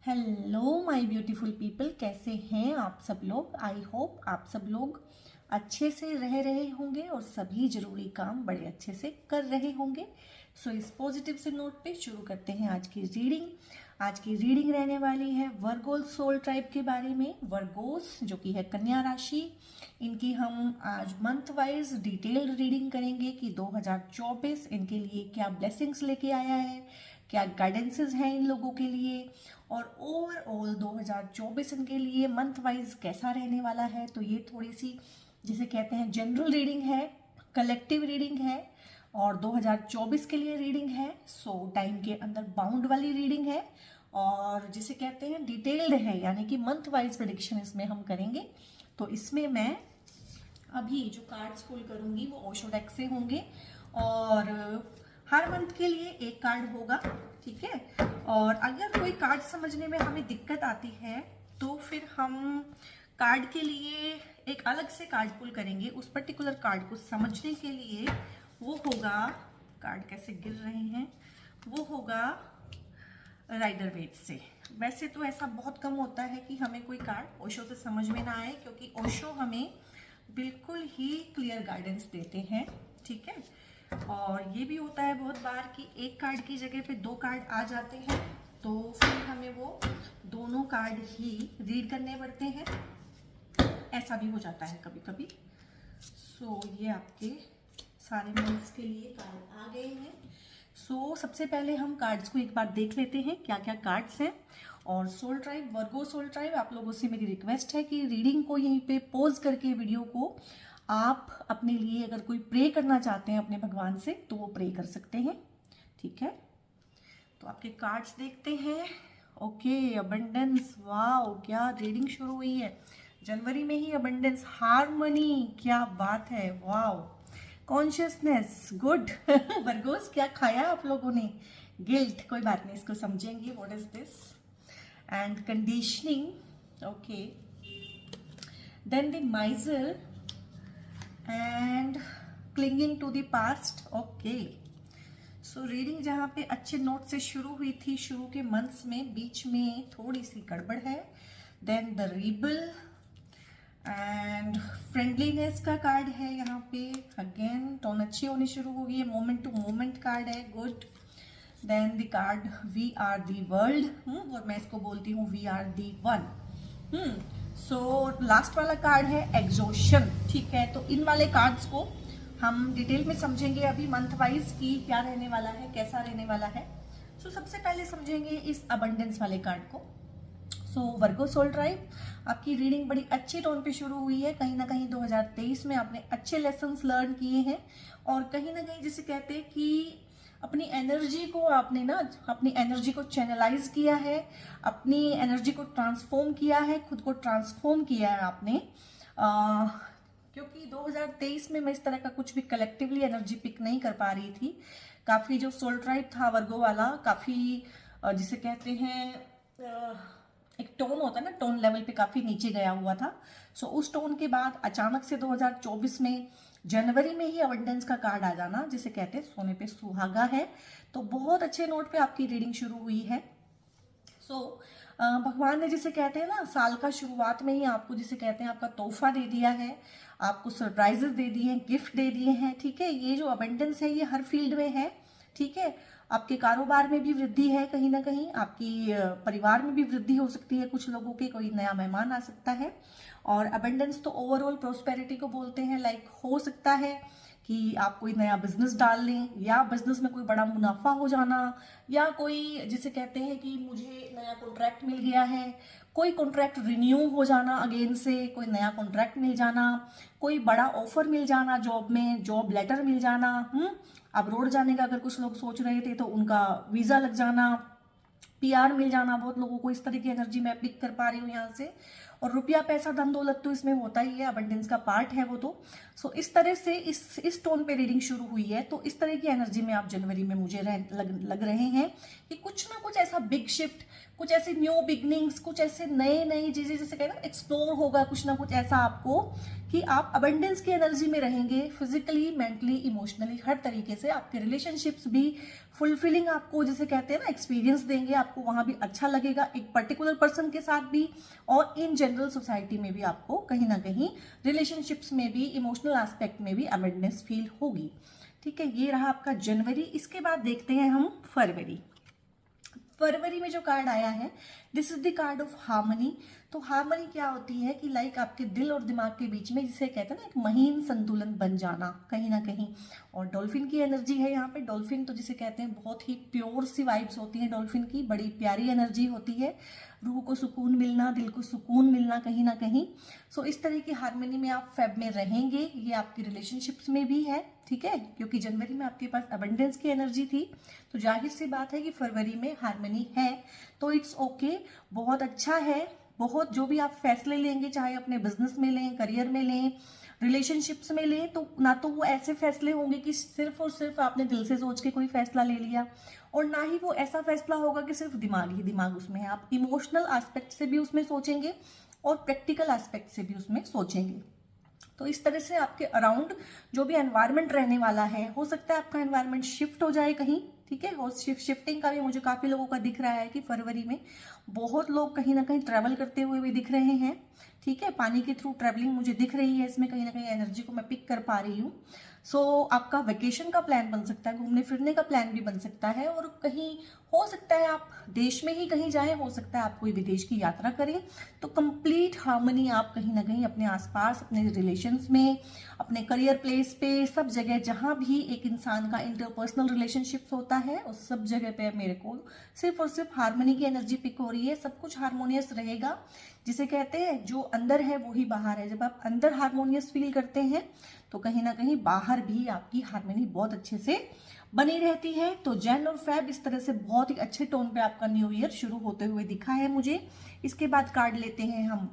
Hello my beautiful people, कैसे हैं आप सब लोग। आई होप आप सब लोग अच्छे से रह रहे होंगे और सभी ज़रूरी काम बड़े अच्छे से कर रहे होंगे। सो इस पॉजिटिव से नोट पे शुरू करते हैं आज की रीडिंग। आज की रीडिंग रहने वाली है वर्गोस सोल ट्राइब के बारे में। वर्गोस जो कि है कन्या राशि, इनकी हम आज मंथ वाइज डिटेल्ड रीडिंग करेंगे कि 2024 इनके लिए क्या ब्लेसिंग्स लेके आया है, क्या गाइडेंसेस हैं इन लोगों के लिए, और ओवरऑल 2024 इनके लिए मंथ वाइज कैसा रहने वाला है। तो ये थोड़ी सी जिसे कहते हैं जनरल रीडिंग है, कलेक्टिव रीडिंग है और 2024 के लिए रीडिंग है। सो टाइम के अंदर बाउंड वाली रीडिंग है और जिसे कहते हैं डिटेल्ड है, यानी कि मंथ वाइज प्रेडिक्शन इसमें हम करेंगे। तो इसमें मैं अभी जो कार्ड्स पुल करूंगी वो ओशो डेक से होंगे और हर मंथ के लिए एक कार्ड होगा, ठीक है। और अगर कोई कार्ड समझने में हमें दिक्कत आती है तो फिर हम कार्ड के लिए एक अलग से कार्ड पुल करेंगे उस पर्टिकुलर कार्ड को समझने के लिए। वो होगा, कार्ड कैसे गिर रहे हैं, वो होगा राइडर वेट से। वैसे तो ऐसा बहुत कम होता है कि हमें कोई कार्ड ओशो से समझ में ना आए, क्योंकि ओशो हमें बिल्कुल ही क्लियर गाइडेंस देते हैं, ठीक है। और ये भी होता है बहुत बार कि एक कार्ड की जगह पे दो कार्ड आ जाते हैं, तो फिर हमें वो दोनों कार्ड ही रीड करने पड़ते हैं। ऐसा भी हो जाता है कभी कभी। सो ये आपके सारे मंथ्स के लिए कार्ड आ गए हैं। सो सबसे पहले हम कार्ड्स को एक बार देख लेते हैं क्या क्या कार्ड्स हैं। और सोल ट्राइब, वर्गो सोल ट्राइब, आप लोगों से मेरी रिक्वेस्ट है कि रीडिंग को यहीं पे पॉज करके वीडियो को आप अपने लिए अगर कोई प्रे करना चाहते हैं अपने भगवान से तो वो प्रे कर सकते हैं, ठीक है। तो आपके कार्ड्स देखते हैं। ओके, अबंडेंस, वाओ क्या रीडिंग शुरू हुई है जनवरी में ही। अबंडेंस, हार्मनी, क्या बात है, वाओ। Consciousness, good. वर्गोस, क्या खाया आप लोगों ने। गिल्ट, कोई बात नहीं, इसको समझेंगे what is this. And conditioning, okay. Then the miser and clinging to the past, okay. So reading जहाँ पे अच्छे नोट से शुरू हुई थी शुरू के मंथ्स में, बीच में थोड़ी सी गड़बड़ है। देन द रीबल एंड फ्रेंडलीनेस का कार्ड है यहाँ पे। अगेन टोन अच्छी होनी शुरू हो गई है, मोमेंट टू मोमेंट कार्ड है, good. Then the card we are the world, और मैं इसको बोलती हूँ we are the one. So last वाला कार्ड है एग्जॉशन, ठीक है। तो इन वाले कार्ड्स को हम डिटेल में समझेंगे अभी मंथ वाइज की क्या रहने वाला है, कैसा रहने वाला है। सो सबसे पहले समझेंगे इस अबंडेंस वाले कार्ड को। सो वर्गो सोल ट्राइब, आपकी रीडिंग बड़ी अच्छी टोन पे शुरू हुई है। कहीं ना कहीं 2023 में आपने अच्छे लेसन्स लर्न किए हैं और कहीं ना कहीं जिसे कहते हैं कि अपनी एनर्जी को आपने ना, अपनी एनर्जी को चैनलाइज किया है, अपनी एनर्जी को ट्रांसफॉर्म किया है, खुद को ट्रांसफॉर्म किया है आपने। क्योंकि 2023 में मैं इस तरह का कुछ भी कलेक्टिवली एनर्जी पिक नहीं कर पा रही थी। काफ़ी जो सोल ट्राइब था वर्गो वाला, काफ़ी जिसे कहते हैं एक टोन होता है ना, टोन लेवल पे काफ़ी नीचे गया हुआ था। सो उस टोन के बाद अचानक से 2024 में जनवरी में ही अबंडेंस का कार्ड आ जाना, जिसे कहते हैं सोने पे सुहागा है। तो बहुत अच्छे नोट पे आपकी रीडिंग शुरू हुई है। सो भगवान ने जिसे कहते हैं ना साल का शुरुआत में ही आपको जिसे कहते हैं आपका तोहफा दे दिया है, आपको सरप्राइजेस दे दिए हैं, गिफ्ट दे दिए हैं, ठीक है। ये जो अबंडेंस है ये हर फील्ड में है, ठीक है। आपके कारोबार में भी वृद्धि है, कहीं ना कहीं आपकी परिवार में भी वृद्धि हो सकती है, कुछ लोगों के कोई नया मेहमान आ सकता है। और अबंडेंस तो ओवरऑल प्रोस्पेरिटी को बोलते हैं। लाइक हो सकता है कि आप कोई नया बिजनेस डाल लें या बिजनेस में कोई बड़ा मुनाफा हो जाना, या कोई जिसे कहते हैं कि मुझे नया कॉन्ट्रैक्ट मिल गया है, कोई कॉन्ट्रैक्ट रिन्यू हो जाना अगेन से, कोई नया कॉन्ट्रैक्ट मिल जाना, कोई बड़ा ऑफर मिल जाना जॉब में, जॉब लेटर मिल जाना। अब्रॉड जाने का अगर कुछ लोग सोच रहे थे तो उनका वीज़ा लग जाना, पीआर मिल जाना। बहुत लोगों को इस तरह की एनर्जी मैं पिक कर पा रही हूँ यहाँ से। और रुपया पैसा धन दौलत तो इसमें होता ही है, अबंडेंस का पार्ट है वो तो। सो इस तरह से इस टोन पे रीडिंग शुरू हुई है। तो इस तरह की एनर्जी में आप जनवरी में मुझे लग रहे हैं कि कुछ ना कुछ ऐसा बिग शिफ्ट, कुछ ऐसे न्यू बिगनिंग्स, कुछ ऐसे नई नई चीजें जैसे कहते हैं एक्सप्लोर होगा, कुछ ना कुछ ऐसा आपको कि आप अबंडेंस की एनर्जी में रहेंगे, फिजिकली, मेंटली, इमोशनली, हर तरीके से। आपके रिलेशनशिप्स भी फुलफिलिंग, आपको जिसे कहते हैं ना एक्सपीरियंस देंगे, आपको वहां भी अच्छा लगेगा एक पर्टिकुलर पर्सन के साथ भी, और इन जनरल सोसाइटी में भी आपको कहीं ना कहीं रिलेशनशिप्स में भी, इमोशनल एस्पेक्ट में भी अबंडेंस फील होगी। ठीक है, ये रहा आपका जनवरी। इसके बाद देखते हैं हम फरवरी। फरवरी में जो कार्ड आया है, this is the card of harmony. तो हार्मनी क्या होती है कि लाइक आपके दिल और दिमाग के बीच में, जिसे कहते हैं ना एक महीन संतुलन बन जाना कहीं ना कहीं। और डॉल्फिन की एनर्जी है यहाँ पे। डॉल्फिन तो जिसे कहते हैं बहुत ही प्योर सी वाइब्स होती हैं डॉल्फिन की, बड़ी प्यारी एनर्जी होती है, रूह को सुकून मिलना, दिल को सुकून मिलना कहीं ना कहीं। सो इस तरह की हार्मनी में आप फेब में रहेंगे। ये आपकी रिलेशनशिप्स में भी है, ठीक है, क्योंकि जनवरी में आपके पास अबंडेंस की एनर्जी थी, तो जाहिर सी बात है कि फरवरी में हार्मनी है, तो इट्स ओके, बहुत अच्छा है। बहुत जो भी आप फैसले लेंगे, चाहे अपने बिजनेस में लें, करियर में लें, रिलेशनशिप्स में लें, तो ना तो वो ऐसे फैसले होंगे कि सिर्फ और सिर्फ आपने दिल से सोच के कोई फैसला ले लिया, और ना ही वो ऐसा फैसला होगा कि सिर्फ दिमाग ही दिमाग उसमें है। आप इमोशनल एस्पेक्ट से भी उसमें सोचेंगे और प्रैक्टिकल एस्पेक्ट से भी उसमें सोचेंगे। तो इस तरह से आपके अराउंड जो भी एनवायरनमेंट रहने वाला है, हो सकता है आपका एनवायरनमेंट शिफ्ट हो जाए कहीं, ठीक है। और शिफ्टिंग का भी मुझे काफी लोगों का दिख रहा है कि फरवरी में बहुत लोग कहीं ना कहीं ट्रैवल करते हुए भी दिख रहे हैं, ठीक है। पानी के थ्रू ट्रैवलिंग मुझे दिख रही है इसमें, कहीं ना कहीं एनर्जी को मैं पिक कर पा रही हूँ। सो आपका वेकेशन का प्लान बन सकता है, घूमने फिरने का प्लान भी बन सकता है, और कहीं हो सकता है आप देश में ही कहीं जाएं, हो सकता है आप कोई विदेश की यात्रा करें। तो कंप्लीट हार्मनी आप कहीं ना कहीं अपने आसपास, अपने रिलेशंस में, अपने करियर प्लेस पे, सब जगह जहां भी एक इंसान का इंटरपर्सनल रिलेशनशिप्स होता है, उस सब जगह पे मेरे को सिर्फ और सिर्फ हार्मनी की एनर्जी पिक हो रही है। सब कुछ हार्मोनियस रहेगा, जिसे कहते हैं जो अंदर है वो ही बाहर है। जब आप अंदर हार्मोनियस फील करते हैं तो कहीं ना कहीं बाहर भी आपकी हार्मनी बहुत अच्छे से बनी रहती है। तो जैन और फेब इस तरह से बहुत ही अच्छे टोन पे आपका न्यू ईयर शुरू होते हुए दिखा है मुझे। इसके बाद कार्ड लेते हैं हम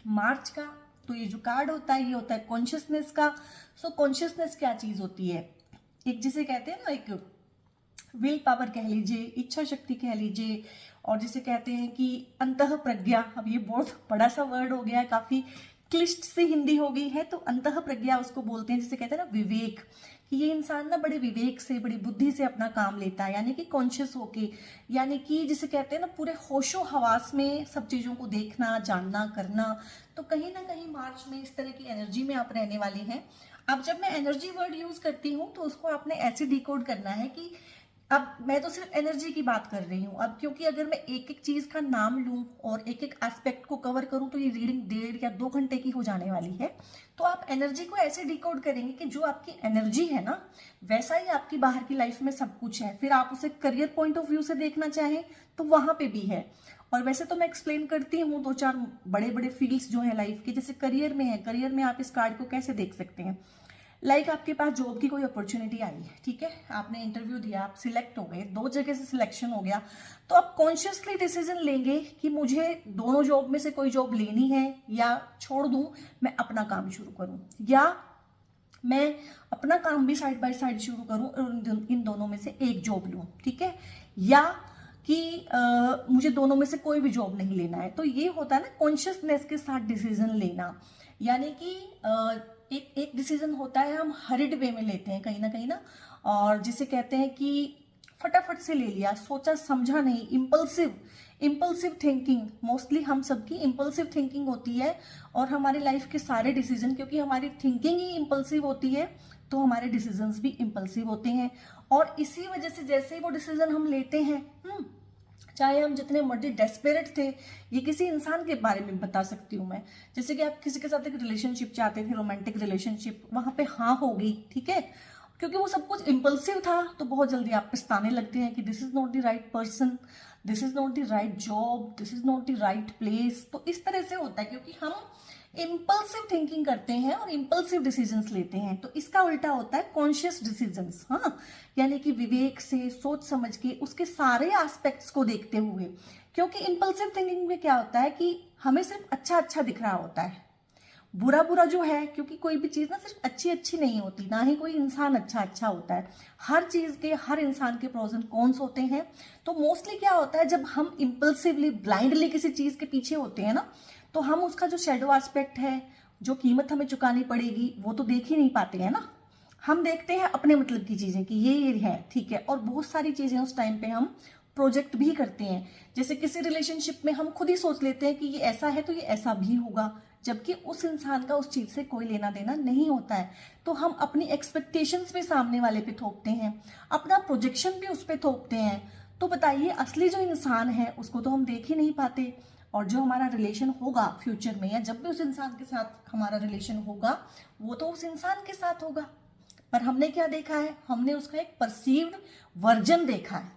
मार्च का। तो ये जो कार्ड होता है, ये होता है कॉन्शियसनेस का। सो कॉन्शियसनेस क्या चीज होती है? एक जिसे कहते हैं ना, एक विल पावर कह लीजिए, इच्छा शक्ति कह लीजिए, और जिसे कहते हैं कि अंतः प्रज्ञा। अब ये बहुत बड़ा सा वर्ड हो गया है, काफी क्लिष्ट सी हिंदी हो गई है। तो अंतः प्रज्ञा उसको बोलते हैं, जिसे कहते हैं ना विवेक, कि ये इंसान ना बड़े विवेक से, बड़ी बुद्धि से अपना काम लेता है, यानी कि कॉन्शियस होके, यानी कि जिसे कहते हैं ना पूरे होशो हवास में सब चीजों को देखना, जानना, करना। तो कहीं ना कहीं मार्च में इस तरह की एनर्जी में आप रहने वाले हैं। अब जब मैं एनर्जी वर्ड यूज करती हूँ तो उसको आपने ऐसे डिकोड करना है कि अब मैं तो सिर्फ एनर्जी की बात कर रही हूँ अब, क्योंकि अगर मैं एक एक चीज का नाम लूं और एक एक एस्पेक्ट को कवर करूं तो ये रीडिंग 1.5 या 2 घंटे की हो जाने वाली है। तो आप एनर्जी को ऐसे डिकोड करेंगे कि जो आपकी एनर्जी है ना, वैसा ही आपकी बाहर की लाइफ में सब कुछ है। फिर आप उसे करियर पॉइंट ऑफ व्यू से देखना चाहें तो वहां पे भी है। और वैसे तो मैं एक्सप्लेन करती हूँ 2-4 बड़े बड़े फील्ड्स जो है लाइफ के, जैसे करियर में है। करियर में आप इस कार्ड को कैसे देख सकते हैं? लाइक आपके पास जॉब की कोई अपॉर्चुनिटी आई है, ठीक है, आपने इंटरव्यू दिया, आप सिलेक्ट हो गए, 2 जगह से सिलेक्शन हो गया, तो आप कॉन्शियसली डिसीजन लेंगे कि मुझे दोनों जॉब में से कोई जॉब लेनी है या छोड़ दूं, मैं अपना काम शुरू करूं, या मैं अपना काम भी साइड बाय साइड शुरू करूं और इन दोनों में से एक जॉब लूं, ठीक है, या कि मुझे दोनों में से कोई भी जॉब नहीं लेना है। तो ये होता है ना कॉन्शियसनेस के साथ डिसीजन लेना, यानी कि एक डिसीजन होता है हम हरिड वे में लेते हैं कहीं ना, और जिसे कहते हैं कि फटाफट से ले लिया, सोचा समझा नहीं, इम्पल्सिव थिंकिंग। मोस्टली हम सबकी इम्पल्सिव थिंकिंग होती है, और हमारे लाइफ के सारे डिसीजन, क्योंकि हमारी थिंकिंग ही इम्पल्सिव होती है, तो हमारे डिसीजंस भी इम्पल्सिव होते हैं। और इसी वजह से जैसे ही वो डिसीजन हम लेते हैं, चाहे हम जितने मर्जी डेस्परेट थे, ये किसी इंसान के बारे में बता सकती हूँ मैं, जैसे कि आप किसी के साथ एक रिलेशनशिप चाहते थे, रोमांटिक रिलेशनशिप, वहां पे हाँ हो गई, ठीक है, क्योंकि वो सब कुछ इम्पल्सिव था, तो बहुत जल्दी आप पछताने लगते हैं कि this is not the right person, this is not the right job, this is not the right place. तो इस तरह से होता है क्योंकि हम इम्पल्सिव थिंकिंग करते हैं और इम्पल्सिव डिसीजंस लेते हैं। तो इसका उल्टा होता है कॉन्शियस डिसीजंस, हाँ, यानी कि विवेक से, सोच समझ के, उसके सारे एस्पेक्ट्स को देखते हुए। क्योंकि इम्पल्सिव थिंकिंग में क्या होता है कि हमें सिर्फ अच्छा अच्छा दिख रहा होता है, बुरा बुरा जो है, क्योंकि कोई भी चीज ना सिर्फ अच्छी अच्छी नहीं होती, ना ही कोई इंसान अच्छा अच्छा होता है। हर चीज के, हर इंसान के प्रोज एंड कॉन्स होते हैं। तो मोस्टली क्या होता है, जब हम इम्पल्सिवली, ब्लाइंडली किसी चीज के पीछे होते हैं ना, तो हम उसका जो शेडो एस्पेक्ट है जो कीमत हमें चुकानी पड़ेगी वो तो देख ही नहीं पाते हैं ना। हम देखते हैं अपने मतलब की चीजें कि ये है, ठीक है, और बहुत सारी चीजें उस टाइम पे हम प्रोजेक्ट भी करते हैं। जैसे किसी रिलेशनशिप में हम खुद ही सोच लेते हैं कि ये ऐसा है तो ये ऐसा भी होगा, जबकि उस इंसान का उस चीज से कोई लेना देना नहीं होता है। तो हम अपनी एक्सपेक्टेशंस भी सामने वाले पे थोपते हैं, अपना प्रोजेक्शन भी उस पे थोपते हैं। तो बताइए, असली जो इंसान है उसको तो हम देख ही नहीं पाते, और जो हमारा रिलेशन होगा फ्यूचर में, या जब भी उस इंसान के साथ हमारा रिलेशन होगा, वो तो उस इंसान के साथ होगा। पर हमने क्या देखा है, हमने उसका एक परसीव्ड वर्जन देखा है,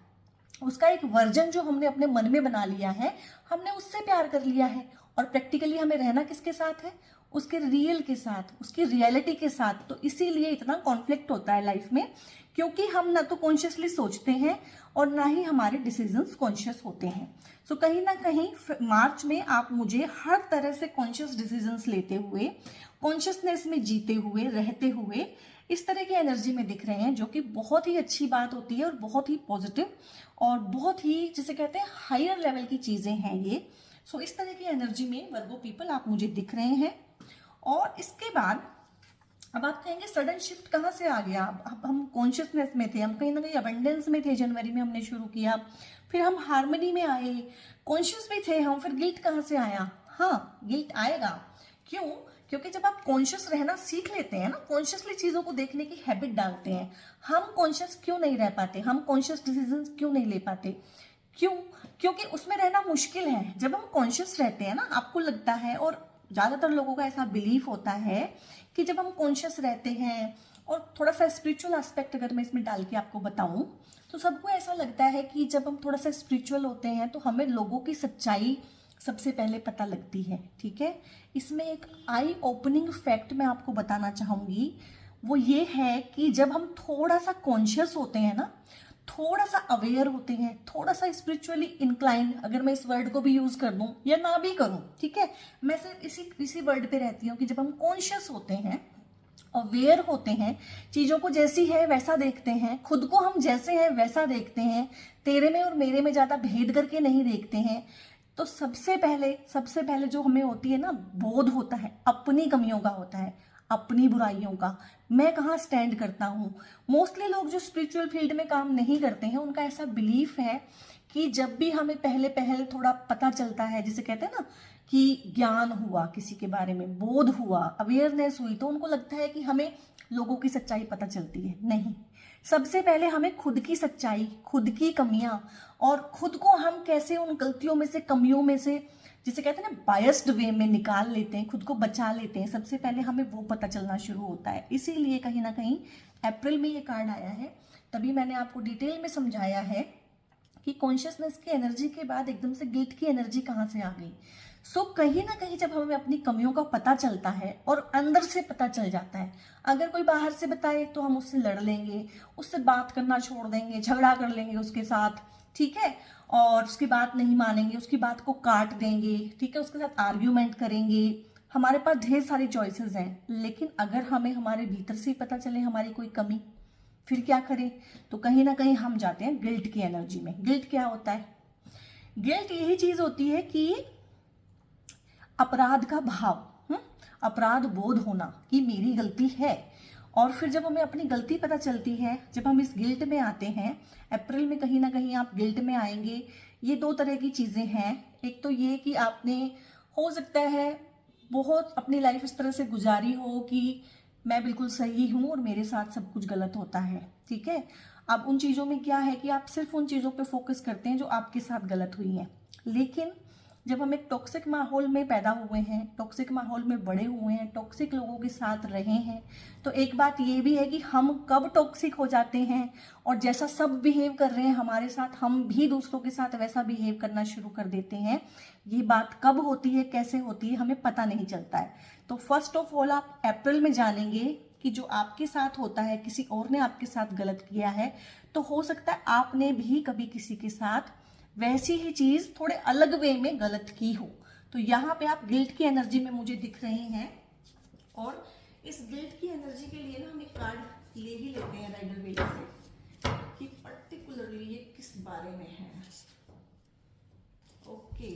उसका एक वर्जन जो हमने अपने मन में बना लिया है, हमने उससे प्यार कर लिया है। और प्रैक्टिकली हमें रहना किसके साथ है, उसके रियल के साथ, उसकी रियलिटी के साथ। तो इसीलिए इतना कॉन्फ्लिक्ट होता है लाइफ में, क्योंकि हम ना तो कॉन्शियसली सोचते हैं और ना ही हमारे डिसीजंस कॉन्शियस होते हैं। सो कहीं ना कहीं मार्च में आप मुझे हर तरह से कॉन्शियस डिसीजंस लेते हुए, कॉन्शियसनेस में जीते हुए, रहते हुए इस तरह की एनर्जी में दिख रहे हैं, जो कि बहुत ही अच्छी बात होती है और बहुत ही पॉजिटिव और बहुत ही, जिसे कहते हैं, हायर लेवल की चीजें हैं ये। सो इस तरह की एनर्जी में वर्गो पीपल आप मुझे दिख रहे हैं। और इसके बाद अब आप कहेंगे सडन शिफ्ट कहाँ से आ गया, अब हम कॉन्शियसनेस में थे, हम कहीं ना कहीं अबंडेंस में थे, जनवरी में हमने शुरू किया, फिर हम हार्मनी में आए, कॉन्शियस भी थे हम, फिर गिल्ट कहाँ से आया। हाँ, गिल्ट आएगा। क्यों? क्योंकि जब आप कॉन्शियस रहना सीख लेते हैं ना, कॉन्शियसली चीजों को देखने की हैबिट डालते हैं, हम कॉन्शियस क्यों नहीं रह पाते, हम कॉन्शियस डिसीजन क्यों नहीं ले पाते? क्यों? क्योंकि उसमें रहना मुश्किल है। जब हम कॉन्शियस रहते हैं ना, आपको लगता है, और ज्यादातर लोगों का ऐसा बिलीफ होता है कि जब हम कॉन्शियस रहते हैं, और थोड़ा सा स्पिरिचुअल एस्पेक्ट अगर मैं इसमें डाल के आपको बताऊं, तो सबको ऐसा लगता है कि जब हम थोड़ा सा स्पिरिचुअल होते हैं तो हमें लोगों की सच्चाई सबसे पहले पता लगती है, ठीक है। इसमें एक आई ओपनिंग फैक्ट मैं आपको बताना चाहूंगी, वो ये है कि जब हम थोड़ा सा कॉन्शियस होते हैं ना, थोड़ा सा अवेयर होते हैं, थोड़ा सा स्पिरिचुअली इंक्लाइंड, अगर मैं इस वर्ड को भी यूज कर दूं या ना भी करूं, ठीक है, मैं सिर्फ इसी वर्ड पे रहती हूँ कि जब हम कॉन्शियस होते हैं, अवेयर होते हैं, चीजों को जैसी है वैसा देखते हैं, खुद को हम जैसे हैं वैसा देखते हैं, तेरे में और मेरे में ज्यादा भेद करके नहीं देखते हैं, तो सबसे पहले जो हमें होती है ना, बोध होता है, अपनी कमियों का होता है, अपनी बुराइयों का, मैं कहाँ स्टैंड करता हूँ। मोस्टली लोग जो स्पिरिचुअल फील्ड में काम नहीं करते हैं, उनका ऐसा बिलीफ है कि जब भी हमें पहले थोड़ा पता चलता है, जिसे कहते हैं ना कि ज्ञान हुआ, किसी के बारे में बोध हुआ, अवेयरनेस हुई, तो उनको लगता है कि हमें लोगों की सच्चाई पता चलती है। नहीं, सबसे पहले हमें खुद की सच्चाई, खुद की कमियां, और खुद को हम कैसे उन गलतियों में से, कमियों में से, जिसे कहते हैं ना बायस्ड वे में निकाल लेते हैं, खुद को बचा लेते हैं, सबसे पहले हमें वो पता चलना शुरू होता है। इसीलिए कहीं ना कहीं अप्रैल में ये कार्ड आया है, तभी मैंने आपको डिटेल में समझाया है कि कॉन्शियसनेस की एनर्जी के बाद एकदम से गिल्ट की एनर्जी कहाँ से आ गई। सो कहीं ना कहीं जब हमें अपनी कमियों का पता चलता है, और अंदर से पता चल जाता है, अगर कोई बाहर से बताए तो हम उससे लड़ लेंगे, उससे बात करना छोड़ देंगे, झगड़ा कर लेंगे उसके साथ, ठीक है, और उसकी बात नहीं मानेंगे, उसकी बात को काट देंगे, ठीक है, उसके साथ आर्ग्यूमेंट करेंगे। हमारे पास ढेर सारी चॉइसेस हैं, लेकिन अगर हमें हमारे भीतर से ही पता चले हमारी कोई कमी, फिर क्या करें? तो कहीं ना कहीं हम जाते हैं गिल्ट की एनर्जी में। गिल्ट क्या होता है? गिल्ट यही चीज होती है कि अपराध का भाव, अपराध बोध होना कि मेरी गलती है। और फिर जब हमें अपनी गलती पता चलती है, जब हम इस गिल्ट में आते हैं, अप्रैल में कहीं ना कहीं आप गिल्ट में आएंगे। ये दो तरह की चीजें हैं। एक तो ये कि आपने, हो सकता है, बहुत अपनी लाइफ इस तरह से गुजारी हो कि मैं बिल्कुल सही हूं और मेरे साथ सब कुछ गलत होता है, ठीक है। अब उन चीजों में क्या है कि आप सिर्फ उन चीजों पे फोकस करते हैं जो आपके साथ गलत हुई हैं। लेकिन जब हम एक टॉक्सिक माहौल में पैदा हुए हैं, टॉक्सिक माहौल में बड़े हुए हैं, टॉक्सिक लोगों के साथ रहे हैं, तो एक बात ये भी है कि हम कब टॉक्सिक हो जाते हैं और जैसा सब बिहेव कर रहे हैं हमारे साथ, हम भी दूसरों के साथ वैसा बिहेव करना शुरू कर देते हैं। ये बात कब होती है, कैसे होती है, हमें पता नहीं चलता है। तो फर्स्ट ऑफ ऑल आप अप्रैल में जानेंगे कि जो आपके साथ होता है, किसी और ने आपके साथ गलत किया है, तो हो सकता है आपने भी कभी किसी के साथ वैसी ही चीज थोड़े अलग वे में गलत की हो। तो यहाँ पे आप गिल्ट की एनर्जी में मुझे दिख रहे हैं, और इस गिल्ट की एनर्जी के लिए ना हम एक कार्ड ले ही लेते हैं राइडर वेल से कि पर्टिकुलरली ये किस बारे में है। ओके,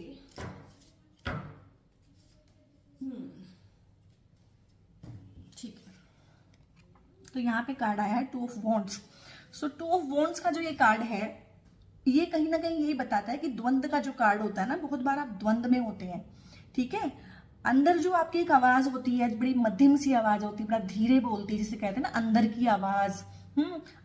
तो यहाँ पे कार्ड आया है 2 of wands. So 2 of wands का जो ये कार्ड है, ये कहीं ना कहीं यही बताता है कि द्वंद्व का जो कार्ड होता है ना, बहुत बार आप द्वंद्व में होते हैं, ठीक है। अंदर जो आपकी एक आवाज होती है, बड़ी मध्यम सी आवाज होती है, बड़ा धीरे बोलती है, जिसे कहते हैं ना अंदर की आवाज,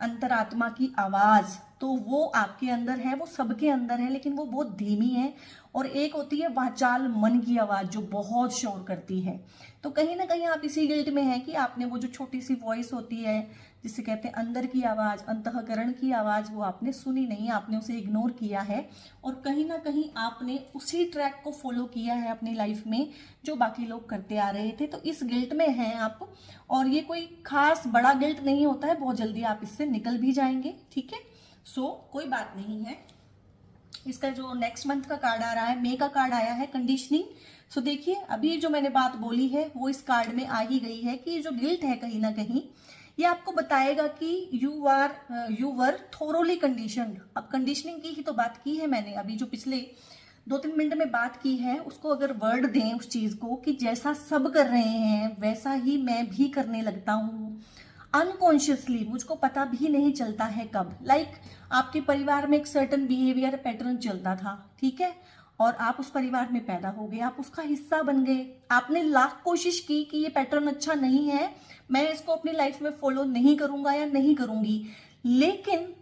अंतरात्मा की आवाज, तो वो आपके अंदर है, वो सबके अंदर है, लेकिन वो बहुत धीमी है। और एक होती है वाचाल मन की आवाज जो बहुत शोर करती है। तो कहीं ना कहीं आप इसी गिल्ट में हैं कि आपने वो जो छोटी सी वॉइस होती है, जिसे कहते हैं अंदर की आवाज, अंतःकरण की आवाज, वो आपने सुनी नहीं, आपने उसे इग्नोर किया है। और कहीं ना कहीं आपने उसी ट्रैक को फॉलो किया है अपनी लाइफ में जो बाकी लोग करते आ रहे थे। तो इस गिल्ट में हैं आप, और ये कोई खास बड़ा गिल्ट नहीं होता है, बहुत जल्दी आप इससे निकल भी जाएंगे, ठीक है। सो कोई बात नहीं है। इसका जो नेक्स्ट मंथ का कार्ड आ रहा है, मे का कार्ड आया है कंडीशनिंग। सो देखिए, अभी जो मैंने बात बोली है वो इस कार्ड में आ ही गई है कि जो गिल्ट है कहीं ना कहीं ये आपको बताएगा कि यू वर थोरोली कंडीशनड। अब कंडीशनिंग की ही तो बात की है मैंने, अभी जो पिछले 2-3 मिनट में बात की है उसको अगर वर्ड दें उस चीज को कि जैसा सब कर रहे हैं वैसा ही मैं भी करने लगता हूँ अनकॉन्शियसली, मुझको पता भी नहीं चलता है कब। लाइक आपके परिवार में एक सर्टन बिहेवियर पैटर्न चलता था, ठीक है, और आप उस परिवार में पैदा हो गए, आप उसका हिस्सा बन गए, आपने लाख कोशिश की कि ये पैटर्न अच्छा नहीं है, मैं इसको अपनी लाइफ में फॉलो नहीं करूंगा या नहीं करूंगी, लेकिन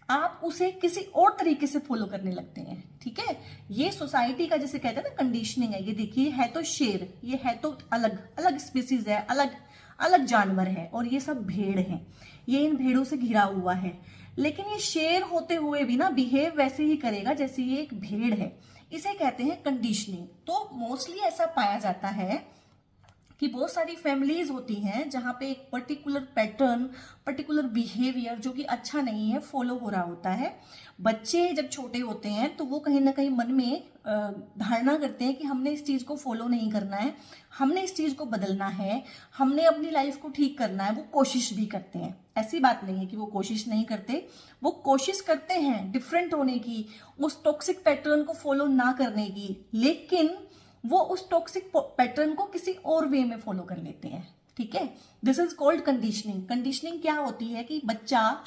आप उसे किसी और तरीके से फॉलो करने लगते हैं, ठीक है। ये सोसाइटी का जिसे कहते हैं ना कंडीशनिंग है। ये देखिए, है तो शेर, ये है तो अलग अलग स्पीसीज है, अलग अलग जानवर है, और ये सब भेड़ हैं, ये इन भेड़ों से घिरा हुआ है, लेकिन ये शेर होते हुए भी ना बिहेव वैसे ही करेगा जैसे ये एक भेड़ है। इसे कहते हैं कंडीशनिंग। तो मोस्टली ऐसा पाया जाता है कि बहुत सारी फैमिलीज होती हैं जहां पे एक पर्टिकुलर पैटर्न, पर्टिकुलर बिहेवियर जो कि अच्छा नहीं है फॉलो हो रहा होता है। बच्चे जब छोटे होते हैं तो वो कहीं ना कहीं मन में धारणा करते हैं कि हमने इस चीज को फॉलो नहीं करना है, हमने इस चीज को बदलना है, हमने अपनी लाइफ को ठीक करना है। वो कोशिश भी करते हैं, ऐसी बात नहीं है कि वो कोशिश नहीं करते, वो कोशिश करते हैं डिफरेंट होने की, उस टॉक्सिक पैटर्न को फॉलो ना करने की, लेकिन वो उस टॉक्सिक पैटर्न को किसी और वे में फॉलो कर लेते हैं, ठीक है। This is called conditioning. Conditioning क्या होती है कि बच्चा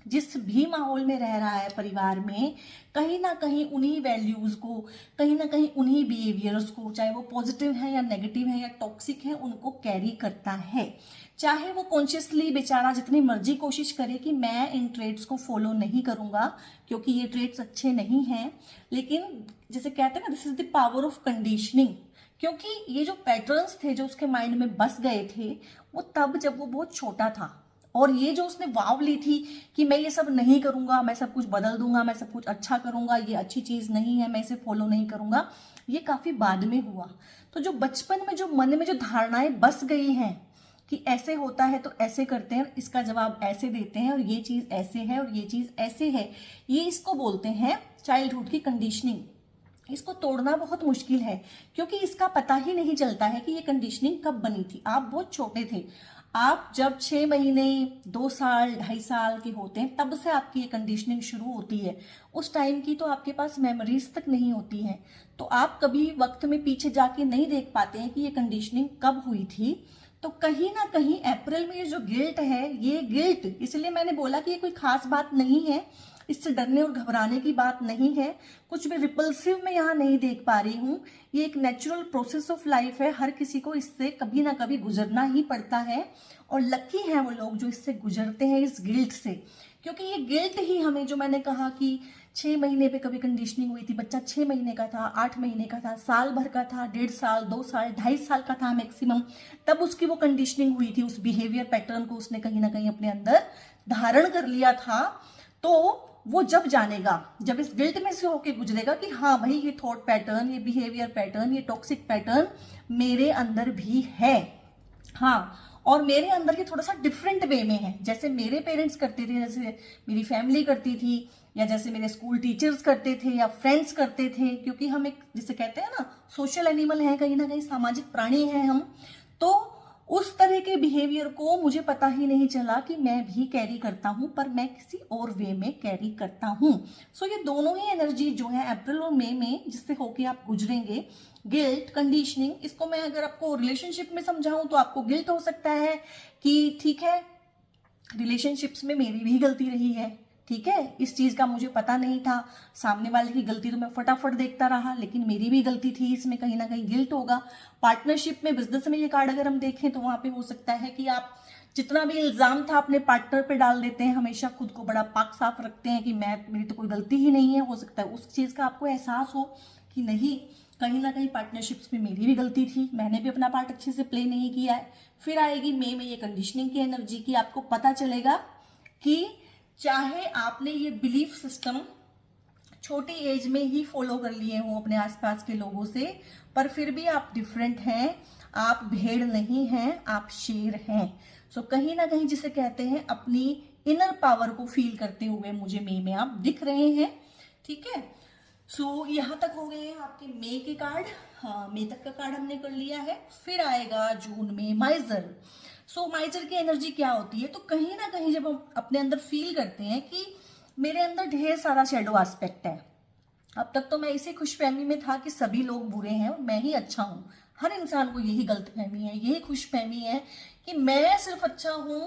जिस भी माहौल में रह रहा है परिवार में, कहीं ना कहीं उन्हीं वैल्यूज को, कहीं ना कहीं उन्हीं बिहेवियर्स को, चाहे वो पॉजिटिव है या नेगेटिव है या टॉक्सिक है, उनको कैरी करता है। चाहे वो कॉन्शियसली बेचारा जितनी मर्जी कोशिश करे कि मैं इन ट्रेड्स को फॉलो नहीं करूंगा क्योंकि ये ट्रेड्स अच्छे नहीं हैं, लेकिन जैसे कहते हैं ना, this is the power of conditioning. क्योंकि ये जो पैटर्न्स थे जो उसके माइंड में बस गए थे, वो तब जब वो बहुत छोटा था, और ये जो उसने वाव ली थी कि मैं ये सब नहीं करूंगा, मैं सब कुछ बदल दूंगा, मैं सब कुछ अच्छा करूंगा, ये अच्छी चीज नहीं है, मैं इसे फॉलो नहीं करूंगा, ये काफी बाद में हुआ। तो जो बचपन में जो मन में जो धारणाएं बस गई हैं कि ऐसे होता है तो ऐसे करते हैं, इसका जवाब ऐसे देते हैं, और ये चीज ऐसे है और ये चीज ऐसे है, ये इसको बोलते हैं चाइल्डहुड की कंडीशनिंग। इसको तोड़ना बहुत मुश्किल है क्योंकि इसका पता ही नहीं चलता है कि ये कंडीशनिंग कब बनी थी। आप बहुत छोटे थे, आप जब 6 महीने, 2 साल, 2.5 साल के होते हैं, तब से आपकी ये कंडीशनिंग शुरू होती है। उस टाइम की तो आपके पास मेमोरीज तक नहीं होती हैं, तो आप कभी वक्त में पीछे जाके नहीं देख पाते हैं कि ये कंडीशनिंग कब हुई थी। तो कहीं ना कहीं अप्रैल में ये जो गिल्ट है, ये गिल्ट, इसलिए मैंने बोला कि ये कोई खास बात नहीं है, इससे डरने और घबराने की बात नहीं है, कुछ भी रिपल्सिव मैं यहाँ नहीं देख पा रही हूँ। ये एक नेचुरल प्रोसेस ऑफ लाइफ है, हर किसी को इससे कभी ना कभी गुजरना ही पड़ता है, और लकी हैं वो लोग जो इससे गुजरते हैं, इस गिल्ट से। क्योंकि ये गिल्ट ही हमें, जो मैंने कहा कि 6 महीने पे कभी कंडीशनिंग हुई थी, बच्चा 6 महीने का था, 8 महीने का था, साल भर का था, 1.5 साल, 2 साल, 2.5 साल का था मैक्सिमम, तब उसकी वो कंडीशनिंग हुई थी, उस बिहेवियर पैटर्न को उसने कहीं ना कहीं अपने अंदर धारण कर लिया था। तो वो जब जानेगा, जब इस गिल्ट में से होके गुजरेगा कि हाँ भाई, ये थॉट पैटर्न, ये बिहेवियर पैटर्न, ये टॉक्सिक पैटर्न मेरे अंदर भी है, हाँ, और मेरे अंदर ये थोड़ा सा डिफरेंट वे में है, जैसे मेरे पेरेंट्स करते थे, जैसे मेरी फैमिली करती थी, या जैसे मेरे स्कूल टीचर्स करते थे, या फ्रेंड्स करते थे। क्योंकि हम एक, जिसे कहते हैं ना, सोशल एनिमल है, कहीं ना कहीं सामाजिक प्राणी हैं हम। तो उस तरह के बिहेवियर को मुझे पता ही नहीं चला कि मैं भी कैरी करता हूं, पर मैं किसी और वे में कैरी करता हूं। सो ये दोनों ही एनर्जी जो है अप्रैल और मई में, जिससे होके आप गुजरेंगे, गिल्ट, कंडीशनिंग, इसको मैं अगर आपको रिलेशनशिप में समझाऊं तो आपको गिल्ट हो सकता है कि ठीक है, रिलेशनशिप्स में मेरी भी गलती रही है, ठीक है। इस चीज़ का मुझे पता नहीं था, सामने वाले की गलती तो मैं फटाफट देखता रहा, लेकिन मेरी भी गलती थी, इसमें कहीं ना कहीं गिल्ट होगा। पार्टनरशिप में, बिजनेस में ये कार्ड अगर हम देखें तो वहाँ पे हो सकता है कि आप जितना भी इल्ज़ाम था अपने पार्टनर पे डाल देते हैं, हमेशा खुद को बड़ा पाक साफ रखते हैं कि मेरी तो कोई गलती ही नहीं है। हो सकता है उस चीज़ का आपको एहसास हो कि नहीं, कहीं ना कहीं पार्टनरशिप्स में मेरी भी गलती थी, मैंने भी अपना पार्ट अच्छे से प्ले नहीं किया है। फिर आएगी मई में ये कंडीशनिंग की एनर्जी की, आपको पता चलेगा कि चाहे आपने ये बिलीफ सिस्टम छोटी एज में ही फॉलो कर लिए हों अपने आसपास के लोगों से, पर फिर भी आप डिफरेंट हैं, आप भेड़ नहीं हैं, आप शेर हैं। सो कहीं ना कहीं जिसे कहते हैं अपनी इनर पावर को फील करते हुए मुझे मई में आप दिख रहे हैं, ठीक है। सो यहाँ तक हो गए हैं आपके मई के कार्ड। हाँ, मई तक का कार्ड हमने कर लिया है। फिर आएगा जून में माइजर। सो माइजर की एनर्जी क्या होती है, तो कहीं ना कहीं जब हम अपने अंदर फील करते हैं कि मेरे अंदर ढेर सारा शेडो एस्पेक्ट है। अब तक तो मैं इसी खुशफहमी में था कि सभी लोग बुरे हैं और मैं ही अच्छा हूँ। हर इंसान को यही गलतफहमी है, यही खुशफहमी है कि मैं सिर्फ अच्छा हूँ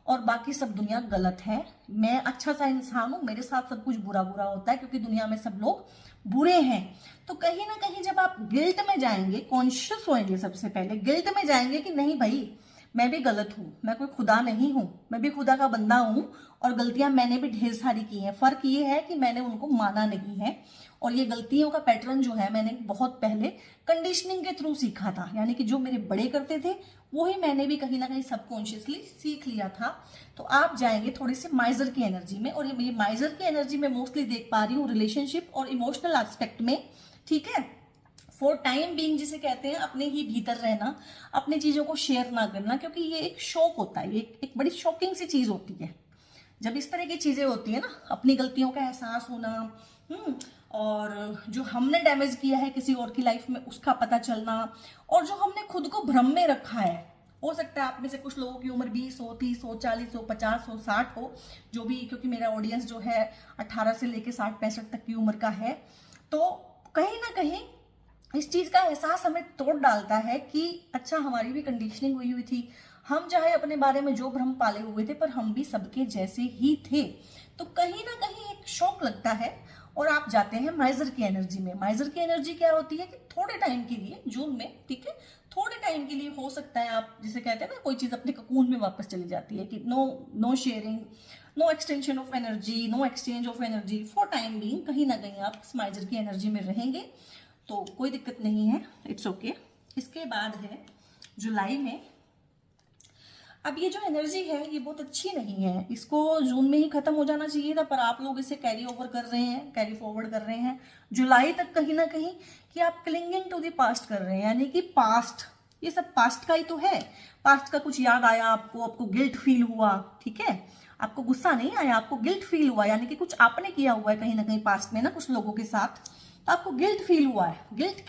और बाकी सब दुनिया गलत है। मैं अच्छा सा इंसान हूँ, मेरे साथ सब कुछ बुरा बुरा होता है क्योंकि दुनिया में सब लोग बुरे हैं। तो कहीं ना कहीं जब आप गिल्ट में जाएंगे, कॉन्शियस होएंगे, सबसे पहले गिल्ट में जाएंगे कि नहीं भाई, मैं भी गलत हूँ, मैं कोई खुदा नहीं हूँ, मैं भी खुदा का बंदा हूँ और गलतियां मैंने भी ढेर सारी की हैं। फर्क ये है कि मैंने उनको माना नहीं है और ये गलतियों का पैटर्न जो है मैंने बहुत पहले कंडीशनिंग के थ्रू सीखा था, यानी कि जो मेरे बड़े करते थे वही मैंने भी कहीं ना कहीं सबकॉन्शियसली सीख लिया था। तो आप जाएंगे थोड़ी सी माइजर की एनर्जी में, और ये माइजर की एनर्जी में मोस्टली देख पा रही हूँ रिलेशनशिप और इमोशनल एस्पेक्ट में, ठीक है। फॉर टाइम बीइंग जिसे कहते हैं अपने ही भीतर रहना, अपनी चीजों को शेयर ना करना, क्योंकि ये एक शौक होता है, ये एक बड़ी शॉकिंग सी चीज होती है जब इस तरह की चीजें होती है ना, अपनी गलतियों का एहसास होना, और जो हमने डैमेज किया है किसी और की लाइफ में उसका पता चलना, और जो हमने खुद को भ्रम में रखा है। हो सकता है आप में से कुछ लोगों की उम्र 20 हो, 30 हो, 40 हो, 50 हो, 60 हो, जो भी, क्योंकि मेरा ऑडियंस जो है 18 से लेके 60-65 तक की उम्र का है। तो कहीं ना कहीं इस चीज का एहसास हमें तोड़ डालता है कि अच्छा, हमारी भी कंडीशनिंग हुई हुई थी, हम चाहे अपने बारे में जो भ्रम पाले हुए थे पर हम भी सबके जैसे ही थे। तो कहीं ना कहीं एक शौक लगता है और आप जाते हैं माइजर की एनर्जी में। माइजर की एनर्जी क्या होती है कि थोड़े टाइम के लिए, जून में, ठीक है, थोड़े टाइम के लिए हो सकता है आप जिसे कहते हैं ना, कोई चीज अपने ककून में वापस चली जाती है कि no sharing, no extension of energy, no exchange of energy. For time being कहीं ना कहीं आप इस माइजर की एनर्जी में रहेंगे तो कोई दिक्कत नहीं है, इट्स ओके। इसके बाद है जुलाई में। अब ये जो एनर्जी है ये बहुत अच्छी नहीं है, इसको जून में ही खत्म हो जाना चाहिए था, पर आप लोग इसे कैरी ओवर कर रहे हैं, कैरी फॉरवर्ड कर रहे हैं जुलाई तक कहीं ना कहीं, कि आप क्लिंगिंग टू द पास्ट कर रहे हैं, यानी कि पास्ट, ये सब पास्ट का ही तो है। पास्ट का कुछ याद आया आपको गिल्ट फील हुआ, ठीक है, आपको गुस्सा नहीं आया, आपको गिल्ट फील हुआ, यानी कि कुछ आपने किया हुआ है कहीं ना कहीं पास्ट में ना कुछ लोगों के साथ, तो आपको गिल्ट फील हुआ है। गिल्ट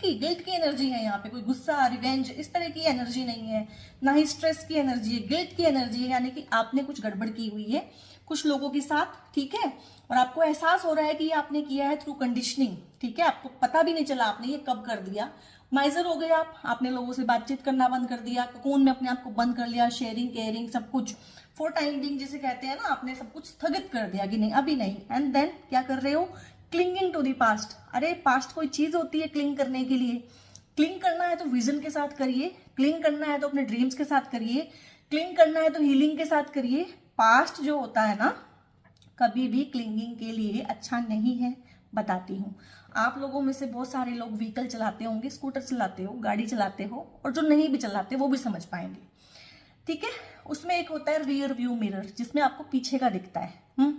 की एनर्जी है यहाँ पे, कोई गुस्सा, रिवेंज, इस तरह की एनर्जी नहीं है, ना ही स्ट्रेस की एनर्जी है, गिल्ट की एनर्जी है, यानी कि आपने कुछ गड़बड़ की हुई है कुछ लोगों के साथ, ठीक है, और आपको एहसास हो रहा है कि ये आपने किया है थ्रू कंडीशनिंग, ठीक है, आपको पता भी नहीं चला आपने ये कब कर दिया। माइजर हो गए आपने लोगों से बातचीत करना बंद कर दिया, ककून में अपने आप को बंद कर लिया, शेयरिंग केयरिंग सब कुछ, फॉर टाइम बीइंग जिसे कहते हैं ना, आपने सब कुछ स्थगित कर दिया कि नहीं अभी नहीं। एंड देन क्या कर रहे हो, क्लिंगिंग टू दी पास्ट। अरे पास्ट कोई चीज होती है क्लिंग करने के लिए? क्लिंग करना है तो विजन के साथ करिए, क्लिंग करना है तो अपने ड्रीम्स के साथ करिए, क्लिंग करना है तो हीलिंग के साथ करिए। पास्ट जो होता है ना, कभी भी क्लिंगिंग के लिए अच्छा नहीं है, बताती हूँ। आप लोगों में से बहुत सारे लोग व्हीकल चलाते होंगे, स्कूटर चलाते हो, गाड़ी चलाते हो, और जो नहीं भी चलाते वो भी समझ पाएंगे, ठीक है। उसमें एक होता है रियर व्यू मिरर, जिसमें आपको पीछे का दिखता है,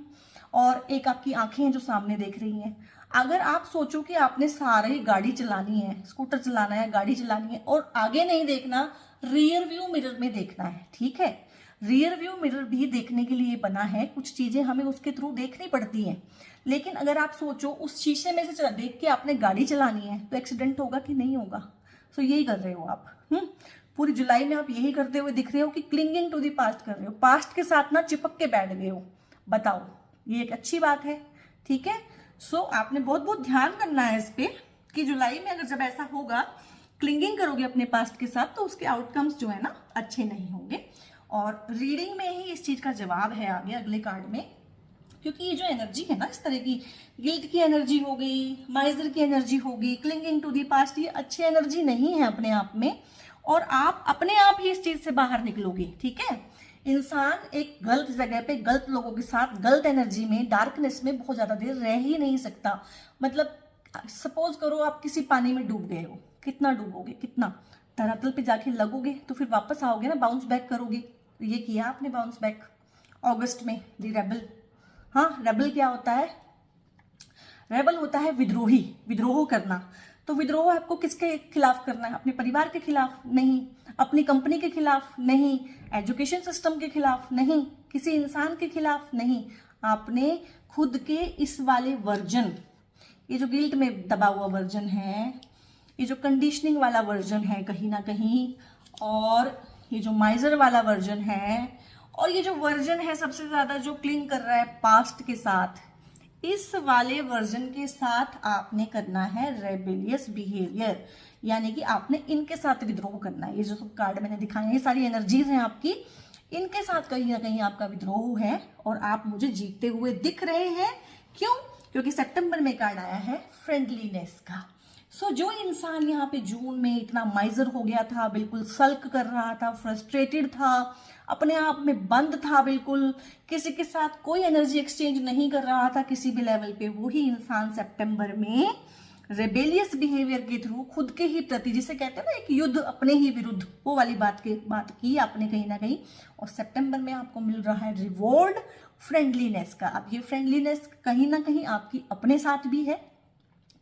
और एक आपकी आंखें हैं जो सामने देख रही हैं। अगर आप सोचो कि आपने सारी गाड़ी चलानी है, स्कूटर चलाना है, गाड़ी चलानी है, और आगे नहीं देखना, रियर व्यू मिरर में देखना है, ठीक है। रियर व्यू मिरर भी देखने के लिए बना है, कुछ चीजें हमें उसके थ्रू देखनी पड़ती हैं, लेकिन अगर आप सोचो उस शीशे में से देख के आपने गाड़ी चलानी है तो एक्सीडेंट होगा कि नहीं होगा? सो यही कर रहे हो आप, पूरी जुलाई में आप यही करते हुए दिख रहे हो कि क्लिंगिंग टू दी पास्ट कर रहे हो, पास्ट के साथ ना चिपक के बैठ गए हो। बताओ, ये एक अच्छी बात है, ठीक है। सो आपने बहुत बहुत ध्यान करना है इस पे कि जुलाई में अगर जब ऐसा होगा, क्लिंगिंग करोगे अपने पास्ट के साथ, तो उसके आउटकम्स जो है ना अच्छे नहीं होंगे। और रीडिंग में ही इस चीज का जवाब है आगे अगले कार्ड में, क्योंकि ये जो एनर्जी है ना इस तरह की, गिल्ट की एनर्जी हो गई, माइजर की एनर्जी हो गई, क्लिंगिंग टू दी पास्ट, ये अच्छी एनर्जी नहीं है अपने आप में, और आप अपने आप ही इस चीज से बाहर निकलोगे। ठीक है, इंसान एक गलत जगह पे गलत लोगों के साथ गलत एनर्जी में डार्कनेस में बहुत ज्यादा देर रह ही नहीं सकता। मतलब सपोज करो आप किसी पानी में डूब गए हो, कितना डूबोगे, कितना धरातल पे जाके लगोगे तो फिर वापस आओगे ना, बाउंस बैक करोगे। ये किया आपने बाउंस बैक अगस्त में, दी रेबल। हाँ, रेबल क्या होता है? रेबल होता है विद्रोही, विद्रोह करना। तो विद्रोह आपको किसके खिलाफ करना है? अपने परिवार के खिलाफ नहीं, अपनी कंपनी के खिलाफ नहीं, एजुकेशन सिस्टम के खिलाफ नहीं, किसी इंसान के खिलाफ नहीं, आपने खुद के इस वाले वर्जन, ये जो गिल्ट में दबा हुआ वर्जन है, ये जो कंडीशनिंग वाला वर्जन है कहीं ना कहीं, और ये जो माइजर वाला वर्जन है, और ये जो वर्जन है सबसे ज्यादा जो क्लिंग कर रहा है पास्ट के साथ, इस वाले वर्जन के साथ आपने करना है रेबेलियस बिहेवियर, यानी कि आपने इनके साथ विद्रोह करना है। ये जो सब कार्ड मैंने दिखाए हैं, ये सारी एनर्जीज हैं आपकी, इनके साथ कहीं ना कहीं आपका विद्रोह है और आप मुझे जीतते हुए दिख रहे हैं। क्यों? क्योंकि सितंबर में कार्ड आया है फ्रेंडलीनेस का। सो जो इंसान यहाँ पे जून में इतना माइजर हो गया था, बिल्कुल सल्क कर रहा था, फ्रस्ट्रेटेड था, अपने आप में बंद था, बिल्कुल किसी के साथ कोई एनर्जी एक्सचेंज नहीं कर रहा था किसी भी लेवल पे, वही इंसान सितंबर में रेबेलियस बिहेवियर के थ्रू खुद के ही प्रति, जिसे कहते हैं ना एक युद्ध अपने ही विरुद्ध, वो वाली बात की आपने कहीं ना कहीं, और सितंबर में आपको मिल रहा है रिवॉर्ड फ्रेंडलीनेस का। अब ये फ्रेंडलीनेस कहीं ना कहीं आपकी अपने साथ भी है,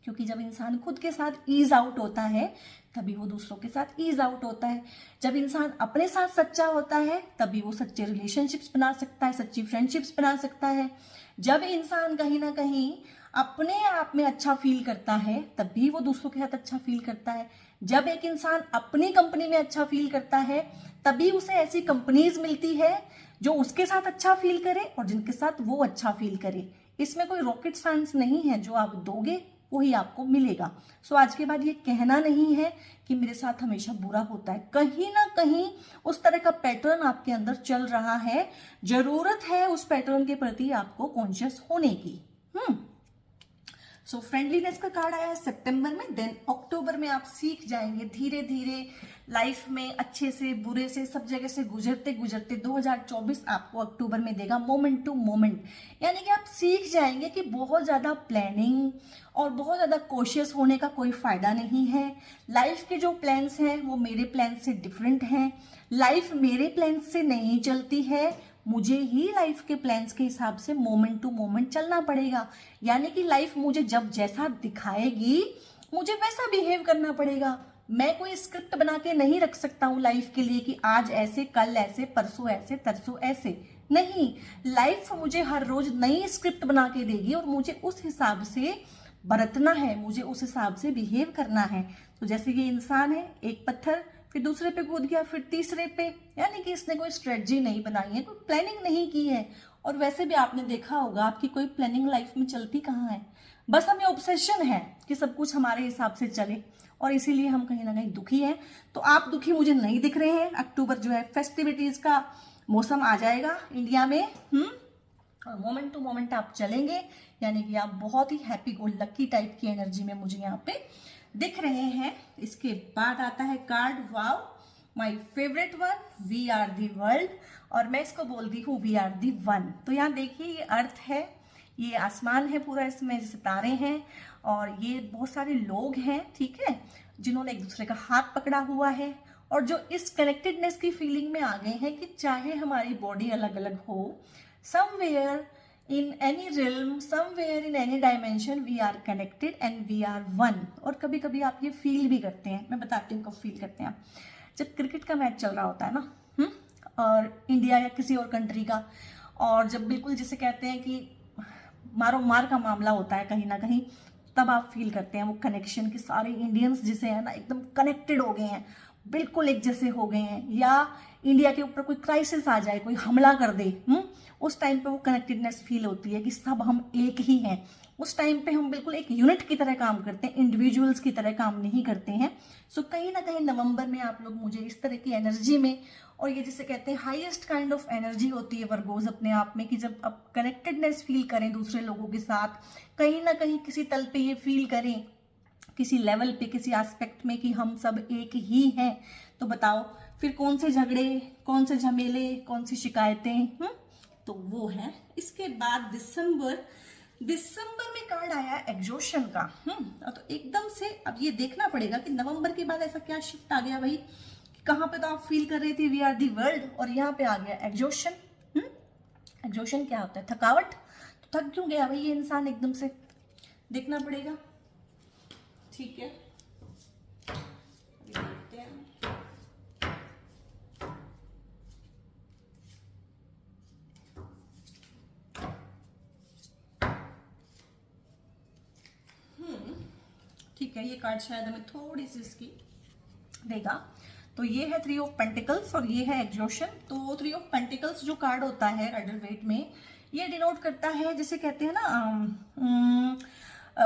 क्योंकि जब इंसान खुद के साथ ईज आउट होता है तभी वो दूसरों के साथ ईज आउट होता है। जब इंसान अपने साथ सच्चा होता है तभी वो सच्चे रिलेशनशिप्स बना सकता है, सच्ची फ्रेंडशिप्स बना सकता है। जब इंसान कहीं ना कहीं अपने आप में अच्छा फील करता है तभी वो दूसरों के साथ अच्छा फील करता है। जब एक इंसान अपनी कंपनी में अच्छा फील करता है तभी उसे ऐसी कंपनीज मिलती है जो उसके साथ अच्छा फील करे और जिनके साथ वो अच्छा फील करे। इसमें कोई रॉकेट साइंस नहीं है, जो आप दोगे वही आपको मिलेगा। सो आज के बाद ये कहना नहीं है कि मेरे साथ हमेशा बुरा होता है, कहीं ना कहीं उस तरह का पैटर्न आपके अंदर चल रहा है, जरूरत है उस पैटर्न के प्रति आपको कॉन्शियस होने की। सो फ्रेंडलीनेस का कार्ड आया है सितंबर में। देन अक्टूबर में आप सीख जाएंगे धीरे धीरे लाइफ में, अच्छे से बुरे से सब जगह से गुजरते गुजरते 2024 आपको अक्टूबर में देगा मोमेंट टू मोमेंट, यानी कि आप सीख जाएंगे कि बहुत ज्यादा प्लानिंग और बहुत ज्यादा कॉशियस होने का कोई फायदा नहीं है। लाइफ के जो प्लान्स हैं वो मेरे प्लान से डिफरेंट हैं, लाइफ मेरे प्लान से नहीं चलती है, मुझे ही लाइफ के प्लान्स के हिसाब से मोमेंट टू मोमेंट चलना पड़ेगा। यानी कि लाइफ मुझे जब जैसा दिखाएगी मुझे वैसा बिहेव करना पड़ेगा। मैं कोई स्क्रिप्ट बना के नहीं रख सकता हूँ लाइफ के लिए कि आज ऐसे, कल ऐसे, परसों ऐसे, तरसों ऐसे, नहीं। लाइफ मुझे हर रोज नई स्क्रिप्ट बना के देगी और मुझे उस हिसाब से बरतना है, मुझे उस हिसाब से बिहेव करना है। तो जैसे ये इंसान है, एक पत्थर फिर दूसरे पे कूद गया, फिर तीसरे पे, यानी कि इसने कोई स्ट्रेटजी नहीं बनाई है, कोई प्लानिंग नहीं की है। और वैसे भी आपने देखा होगा आपकी कोई प्लानिंग लाइफ में चलती कहाँ है, बस हमें ऑब्सेशन है कि सब कुछ हमारे हिसाब से चले, और इसीलिए हम कहीं ना कहीं दुखी हैं। तो आप दुखी मुझे नहीं दिख रहे हैं। अक्टूबर जो है फेस्टिविटीज का मौसम आ जाएगा इंडिया में, और मोमेंट टू मोमेंट आप चलेंगे, यानी कि आप बहुत ही हैप्पी गो लकी टाइप की एनर्जी में मुझे यहाँ पे दिख रहे हैं। इसके बाद आता है card wow, my favourite one, we are the world, और मैं इसको बोलती हूँ वी आर दी वन। तो यहाँ देखिए ये अर्थ है, ये आसमान है पूरा, इसमें सितारे हैं और ये बहुत सारे लोग हैं, ठीक है, जिन्होंने एक दूसरे का हाथ पकड़ा हुआ है और जो इस कनेक्टेडनेस की फीलिंग में आ गए हैं कि चाहे हमारी बॉडी अलग अलग हो, somewhere in any realm, somewhere in any dimension we are connected and we are one। और कभी कभी आप ये फील भी करते हैं, मैं बताती हूँ कब फील करते हैं। जब क्रिकेट का मैच चल रहा होता है ना, और इंडिया या किसी और कंट्री का, और जब बिल्कुल जिसे कहते हैं कि मारो मार का मामला होता है कहीं ना कहीं, तब आप फील करते हैं वो कनेक्शन कि सारे इंडियंस जिसे है ना एकदम कनेक्टेड हो गए हैं, बिल्कुल एक जैसे हो गए हैं, या इंडिया के ऊपर कोई क्राइसिस आ जाए, कोई हमला कर दे, उस टाइम पे वो कनेक्टेडनेस फील होती है कि सब हम एक ही हैं। उस टाइम पे हम बिल्कुल एक यूनिट की तरह काम करते हैं, इंडिविजुअल्स की तरह काम नहीं करते हैं। सो कहीं ना कहीं नवंबर में आप लोग मुझे इस तरह की एनर्जी में, और ये जिसे कहते हैं हाईएस्ट काइंड ऑफ एनर्जी होती है वर्गोज अपने आप में, कि जब आप कनेक्टेडनेस फील करें दूसरे लोगों के साथ, कहीं ना कहीं किसी तल पे ये फील करें, किसी लेवल पे, किसी एस्पेक्ट में कि हम सब एक ही हैं। तो बताओ फिर कौन से झगड़े, कौन से झमेले, कौन सी शिकायतें, तो वो है। इसके बाद दिसंबर में कार्ड आया एग्जॉशन का। तो एकदम से अब ये देखना पड़ेगा कि नवंबर के बाद ऐसा क्या शिफ्ट आ गया भाई, कि कहाँ पे तो आप फील कर रहे थे वी आर दी वर्ल्ड, और यहाँ पे आ गया एग्जॉशन। एग्जॉशन क्या होता है? थकावट। तो थक क्यों गया भाई ये इंसान एकदम से, देखना पड़ेगा। ठीक है, देखते हैं। ठीक है, ये कार्ड शायद हमें थोड़ी सी इसकी देगा। तो ये है 3 ऑफ पेंटिकल्स और ये है एग्जॉशन। तो 3 ऑफ पेंटिकल्स जो कार्ड होता है राइडर वेट में, ये डिनोट करता है, जिसे कहते हैं ना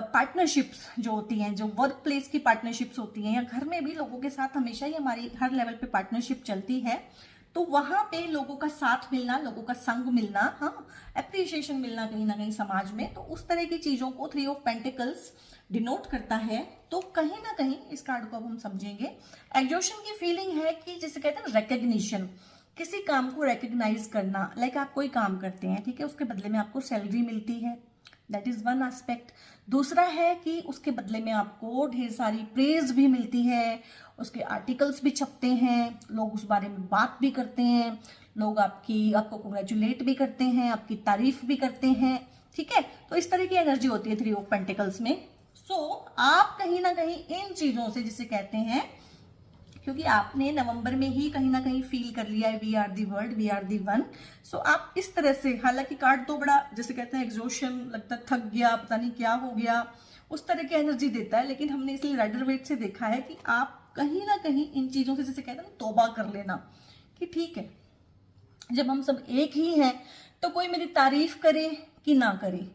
पार्टनरशिप्स जो होती हैं, जो वर्क प्लेस की पार्टनरशिप्स होती हैं, या घर में भी लोगों के साथ हमेशा ही हमारी हर लेवल पे पार्टनरशिप चलती है। तो वहां पे लोगों का साथ मिलना, लोगों का संग मिलना, हाँ, एप्रिसिएशन मिलना कहीं ना कहीं समाज में, तो उस तरह की चीजों को 3 ऑफ पेंटिकल्स डिनोट करता है। तो कहीं ना कहीं इस कार्ड को अब हम समझेंगे, एग्जॉशन की फीलिंग है कि जिसे कहते हैं रिकग्निशन, किसी काम को रिकग्नाइज करना। लाइक आप कोई काम करते हैं, ठीक है, उसके बदले में आपको सैलरी मिलती है, दैट इज वन एस्पेक्ट। दूसरा है कि उसके बदले में आपको ढेर सारी प्रेज भी मिलती है, उसके आर्टिकल्स भी छपते हैं, लोग उस बारे में बात भी करते हैं, लोग आपको कंग्रेचुलेट भी करते हैं, आपकी तारीफ भी करते हैं, ठीक है। तो इस तरह की एनर्जी होती है 3 ऑफ पेंटिकल्स में। सो आप कहीं ना कहीं इन चीजों से, जिसे कहते हैं, क्योंकि आपने नवंबर में ही कहीं ना कहीं फील कर लिया है we are the world, we are the one. So आप इस तरह से, हालांकि कार्ड तो बड़ा जैसे कहते हैं एग्जॉशन, लगता है थक गया, पता नहीं क्या हो गया, उस तरह की एनर्जी देता है, लेकिन हमने इसलिए राइडर वेट से देखा है कि आप कहीं ना कहीं इन चीजों से, जैसे कहते हैं ना, तौबा कर लेना कि ठीक है, जब हम सब एक ही हैं तो कोई मेरी तारीफ करे कि ना करे,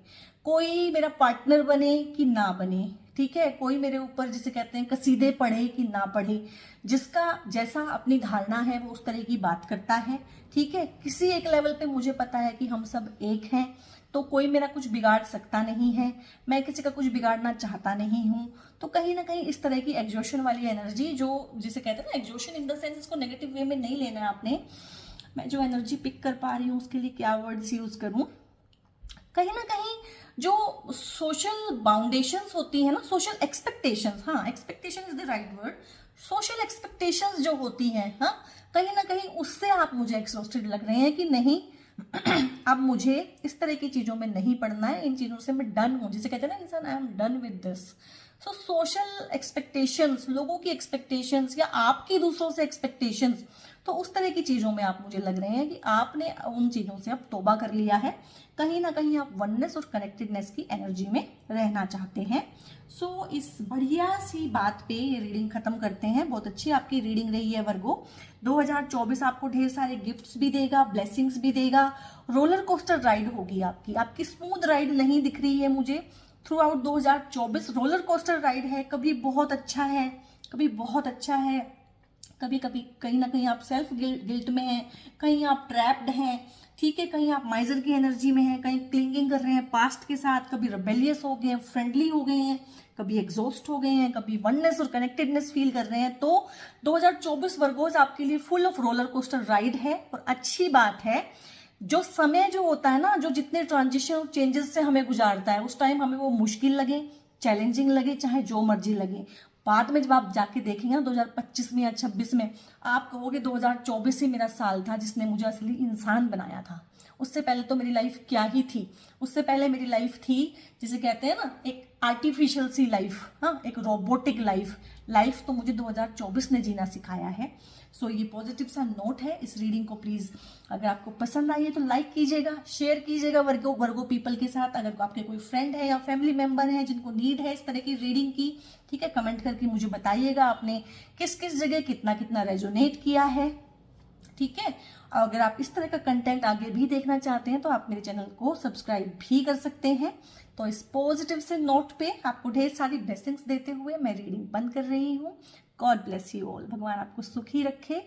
कोई मेरा पार्टनर बने कि ना बने, ठीक है, कोई मेरे ऊपर जिसे कहते हैं कसीदे पढ़े कि ना पढ़े, जिसका जैसा अपनी धारणा है वो उस तरह की बात करता है, ठीक है। किसी एक लेवल पे मुझे पता है कि हम सब एक हैं, तो कोई मेरा कुछ बिगाड़ सकता नहीं है, मैं किसी का कुछ बिगाड़ना चाहता नहीं हूं। तो कहीं ना कहीं इस तरह की एग्जॉशन वाली एनर्जी, जो जिसे कहते हैं ना एग्जॉशन इन द सेंस, इसको नेगेटिव वे में नहीं लेना है आपने, मैं जो एनर्जी पिक कर पा रही हूँ उसके लिए क्या वर्ड्स यूज करूं, कहीं ना कहीं जो सोशल बाउंडेशंस होती है ना, सोशल एक्सपेक्टेशंस, हाँ, expectation is the right word, social expectations जो होती हैं, हाँ, कहीं ना कहीं उससे आप मुझे एक्सॉस्टेड लग रहे हैं कि नहीं अब मुझे इस तरह की चीजों में नहीं पड़ना है, इन चीजों से मैं डन हूं, जिसे कहते हैं ना इंसान, I am done with this. So social expectations, लोगों की एक्सपेक्टेशंस, या आपकी दूसरों से एक्सपेक्टेशंस, तो उस तरह की चीजों में आप मुझे लग रहे हैं कि आपने उन चीजों से अब तौबा कर लिया है, कहीं ना कहीं आप वननेस और कनेक्टेडनेस की एनर्जी में रहना चाहते हैं। सो इस बढ़िया सी बात पे ये रीडिंग खत्म करते हैं। बहुत अच्छी आपकी रीडिंग रही है वर्गो। 2024 आपको ढेर सारे गिफ्ट्स भी देगा, ब्लेसिंग्स भी देगा, रोलर कोस्टर राइड होगी आपकी स्मूथ राइड नहीं दिख रही है मुझे through out 2024। Roller coaster ride है, कभी बहुत अच्छा है, कभी बहुत अच्छा है, कभी कभी कहीं ना कहीं आप सेल्फ गिल्ट में हैं, कहीं आप ट्रैप्ड हैं, ठीक है, कहीं आप माइजर की एनर्जी में हैं, कहीं क्लिंगिंग कर रहे हैं पास्ट के साथ, कभी रेबेलियस हो गए हैं, फ्रेंडली हो गए हैं, कभी एग्जॉस्ट हो गए हैं, कभी वननेस और कनेक्टेडनेस फील कर रहे हैं। तो 2024 वर्गोस आपके लिए full of roller coaster ride है। और अच्छी बात है, जो समय जो होता है ना, जो जितने ट्रांजिशन और चेंजेस से हमें गुजारता है, उस टाइम हमें वो मुश्किल लगे, चैलेंजिंग लगे, चाहे जो मर्जी लगे, बाद में जब आप जाके देखेंगे ना 2025 में या 26 में, आप कहोगे 2024 ही मेरा साल था जिसने मुझे असली इंसान बनाया था। उससे पहले तो मेरी लाइफ क्या ही थी, उससे पहले मेरी लाइफ थी जिसे कहते हैं ना एक आर्टिफिशियल सी लाइफ, हाँ, एक रोबोटिक लाइफ तो मुझे 2024 ने जीना सिखाया है। सो ये पॉजिटिव सा नोट है। इस रीडिंग को प्लीज अगर आपको पसंद आई है तो लाइक कीजिएगा, शेयर कीजिएगा वर्गो पीपल के साथ। अगर आपके कोई फ्रेंड है या फैमिली मेंबर है जिनको नीड है इस तरह की रीडिंग की, ठीक है, कमेंट करके मुझे बताइएगा आपने किस किस जगह कितना कितना रेजोनेट किया है, ठीक है। अगर आप इस तरह का कंटेंट आगे भी देखना चाहते हैं तो आप मेरे चैनल को सब्सक्राइब भी कर सकते हैं। तो इस पॉजिटिव से नोट पे आपको ढेर सारी ब्लेसिंग्स देते हुए मैं रीडिंग बंद कर रही हूँ। God bless you all. भगवान आपको सुखी रखे।